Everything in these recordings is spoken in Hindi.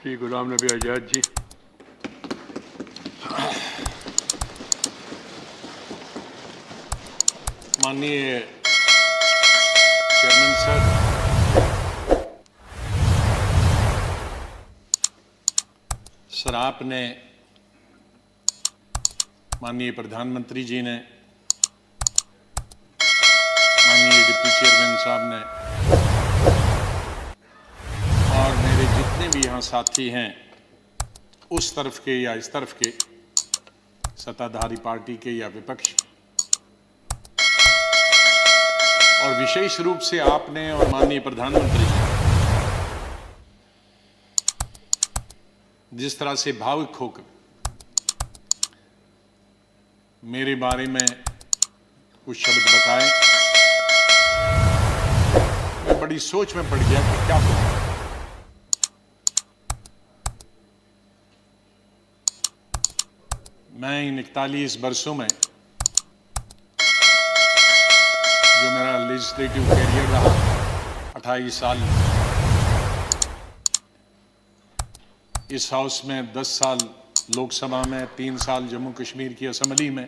श्री गुलाम नबी आज़ाद जी। माननीय चेयरमैन सर, सर आपने, माननीय प्रधानमंत्री जी ने, माननीय डिप्टी चेयरमैन साहब ने और मेरे जितने भी यहाँ साथी हैं, उस तरफ के या इस तरफ के, सत्ताधारी पार्टी के या विपक्ष, और विशेष रूप से आपने और माननीय प्रधानमंत्री जी जिस तरह से भावुक होकर मेरे बारे में कुछ शब्द बताए, मैं बड़ी सोच में पड़ गया कि क्या कहूं। मैं इन 41 वर्षों में जो मेरा लेजिस्लेटिव कैरियर रहा, 28 साल इस हाउस में, 10 साल लोकसभा में, 3 साल जम्मू कश्मीर की असेंबली में,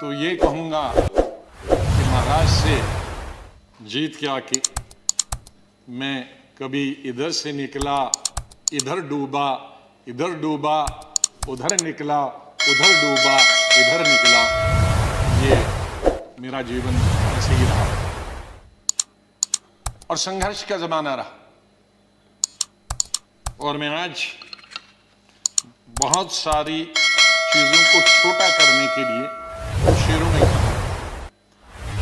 तो ये कहूँगा कि महाराष्ट्र से जीत के आके मैं कभी इधर से निकला, इधर डूबा, इधर डूबा, उधर निकला, उधर डूबा, इधर निकला, ये मेरा जीवन ऐसे ही रहा और संघर्ष का जमाना रहा। और मैं आज बहुत सारी चीजों को छोटा करने के लिए शेरों में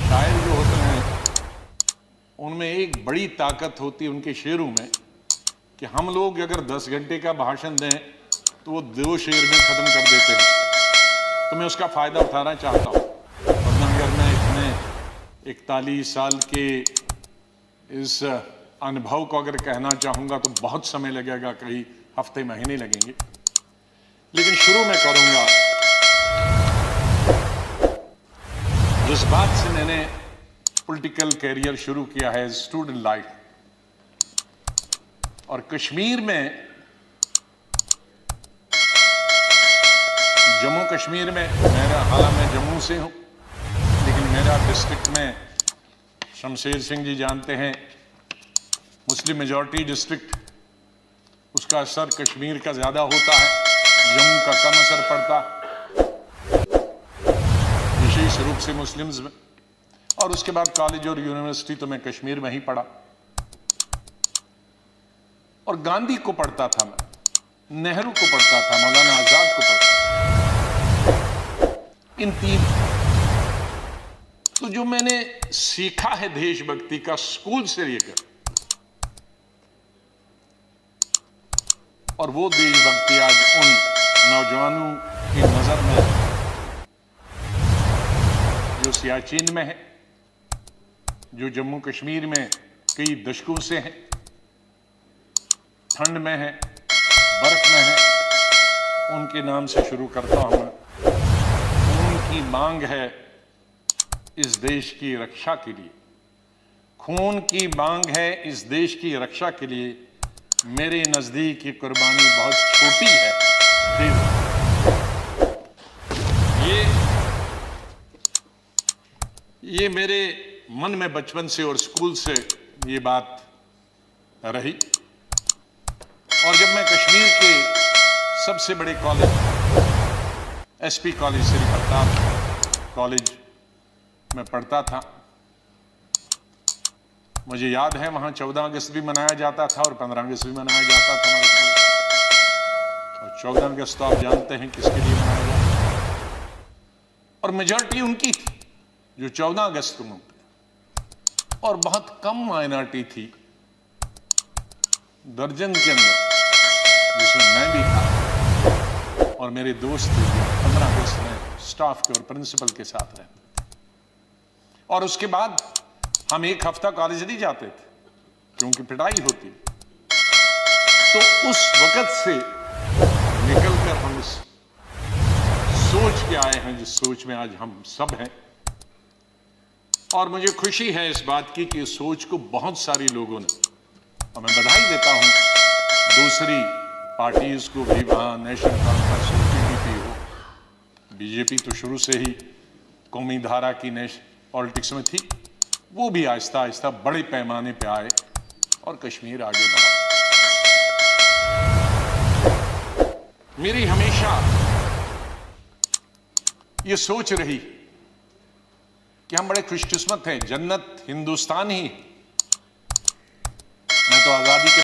शायर जो होते हैं उनमें एक बड़ी ताकत होती है उनके शेरों में कि हम लोग अगर 10 घंटे का भाषण दें तो वो 2 शेर में खत्म कर देते हैं। तो मैं उसका फायदा उठाना चाहता हूं। वरना अगर मैं इतने 41 साल के इस अनुभव को अगर कहना चाहूंगा तो बहुत समय लगेगा, कई हफ्ते महीने लगेंगे, लेकिन शुरू में करूंगा जिस बात से मैंने पॉलिटिकल कैरियर शुरू किया है, स्टूडेंट लाइफ। और कश्मीर में, जम्मू कश्मीर में, मेरा हालांकि मैं जम्मू से हूं, लेकिन मेरा डिस्ट्रिक्ट में शमशेर सिंह जी जानते हैं, मुस्लिम मेजॉरिटी डिस्ट्रिक्ट, उसका असर कश्मीर का ज्यादा होता है, जम्मू का कम असर पड़ता, विशेष रूप से मुस्लिम्स में। और उसके बाद कॉलेज और यूनिवर्सिटी तो मैं कश्मीर में ही पढ़ा और गांधी को पढ़ता था, मैं नेहरू को पढ़ता था, मौलाना आजाद को पढ़ता था, इन 3। तो जो मैंने सीखा है देशभक्ति का स्कूल से लेकर, और वो देशभक्ति आज उन नौजवानों की नजर में जो सियाचिन में है, जो जम्मू कश्मीर में कई दशकों से हैं, ठंड में है, बर्फ में है, उनके नाम से शुरू करता हूं मैं। उनकी मांग है इस देश की रक्षा के लिए, खून की मांग है इस देश की रक्षा के लिए। मेरे नजदीक ये कुर्बानी बहुत छोटी है, ये मेरे मन में बचपन से और स्कूल से ये बात रही। और जब मैं कश्मीर के सबसे बड़े college, SP college, Shri Pratap college में पढ़ता था, मुझे याद है वहां 14 अगस्त भी मनाया जाता था और 15 अगस्त भी मनाया जाता था हमारे स्कूल। और 14 अगस्त तो आप जानते हैं किसके लिए मनाया जाता है, और मेजॉरिटी उनकी थी जो 14 अगस्त को मनाते, और बहुत कम माइनॉरिटी थी दर्जन के अंदर, जिसमें मैं भी था और मेरे दोस्त थे जो 15 अगस्त में स्टाफ के और प्रिंसिपल के साथ रहते थे। और उसके बाद हम 1 हफ्ता कॉलेज नहीं जाते थे क्योंकि पिटाई होती। तो उस वक्त से निकलकर हम इस सोच के आए हैं जिस सोच में आज हम सब हैं। और मुझे खुशी है इस बात की कि इस सोच को बहुत सारे लोगों ने और मैं बधाई देता हूं दूसरी पार्टीज को भी, वहां नेशनल कॉन्फ्रेंस हो, पीडीपी हो, बीजेपी तो शुरू से ही कौमी धारा की पॉलिटिक्स में थी, वो भी आहिस्ता आहिस्ता बड़े पैमाने पे आए और कश्मीर आगे बढ़ा। मेरी हमेशा ये सोच रही कि हम बड़े खुशकिस्मत हैं, जन्नत हिंदुस्तान ही। मैं तो आजादी के